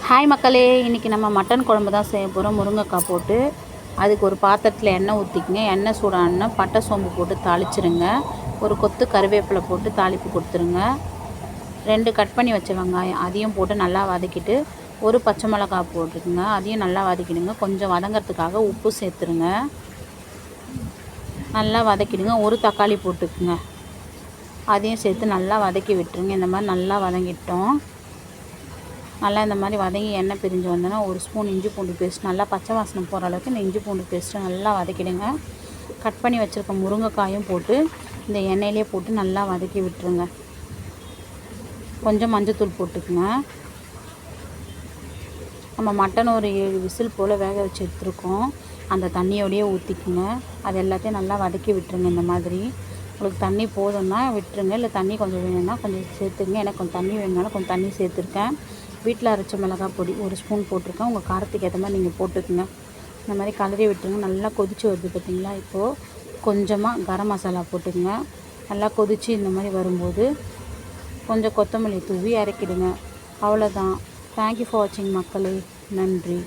Hi மக்களே, இன்றைக்கி நம்ம மட்டன் குழம்பு தான் செய்ய போகிறோம். முருங்கைக்காய் போட்டு அதுக்கு ஒரு பாத்திரத்தில் எண்ணெய் ஊற்றிக்குங்க. எண்ணெய் சூடானா பட்டை சோம்பு போட்டு தாளிச்சிருங்க. ஒரு கொத்து கருவேப்பிலை போட்டு தாளிப்பு கொடுத்துருங்க. 2 கட் பண்ணி வச்ச வெங்காயம் அதையும் போட்டு நல்லா வதக்கிட்டு ஒரு பச்சை மிளகாய் போட்டுருங்க. அதையும் நல்லா வதக்கிடுங்க. கொஞ்சம் வதங்கிறதுக்காக உப்பு சேர்த்துருங்க. நல்லா வதக்கிடுங்க. ஒரு தக்காளி போட்டுக்குங்க. அதையும் சேர்த்து நல்லா வதக்கி விட்டுருங்க. இந்த மாதிரி நல்லா வதங்கிட்டோம். நல்லா இந்த மாதிரி வதங்கி எண்ணெய் பிரிஞ்சு வந்தோன்னா ஒரு ஸ்பூன் இஞ்சி பூண்டு பேஸ்ட், நல்லா பச்சை வாசனை போகிற அளவுக்கு இந்த இஞ்சி பூண்டு பேஸ்ட்டு நல்லா வதக்கிடுங்க. கட் பண்ணி வச்சுருக்க முருங்கைக்காயும் போட்டு இந்த எண்ணெயிலே போட்டு நல்லா வதக்கி விட்டுருங்க. கொஞ்சம் மஞ்சத்தூள் போட்டுக்குங்க. நம்ம மட்டன் ஒரு 7 விசில் போல் வேக வச்சு எடுத்துருக்கோம். அந்த தண்ணியோடையே ஊற்றிக்குங்க. அது எல்லாத்தையும் நல்லா வதக்கி விட்டுருங்க. இந்த மாதிரி உங்களுக்கு தண்ணி போதும்னா விட்டுருங்க, இல்லை தண்ணி கொஞ்சம் வேணும்னா கொஞ்சம் சேர்த்துங்க. எனக்கு கொஞ்சம் தண்ணி வேணுனாலும் கொஞ்சம் தண்ணி சேர்த்துருக்கேன். வீட்டில் அரைச்ச மிளகாய் பொடி 1 ஸ்பூன் போட்டிருக்கேன். உங்கள் காரத்துக்கு ஏற்ற மாதிரி நீங்கள் போட்டுக்குங்க. இந்த மாதிரி கலரி விட்டுருங்க. நல்லா கொதித்து வருது பார்த்திங்களா. இப்போது கொஞ்சமாக கரம் மசாலா போட்டுக்குங்க. நல்லா கொதித்து இந்த மாதிரி வரும்போது கொஞ்சம் கொத்தமல்லி தூவி இறக்கிடுங்க. அவ்வளோதான். தேங்க்யூ ஃபார் வாட்சிங் மக்களே. நன்றி.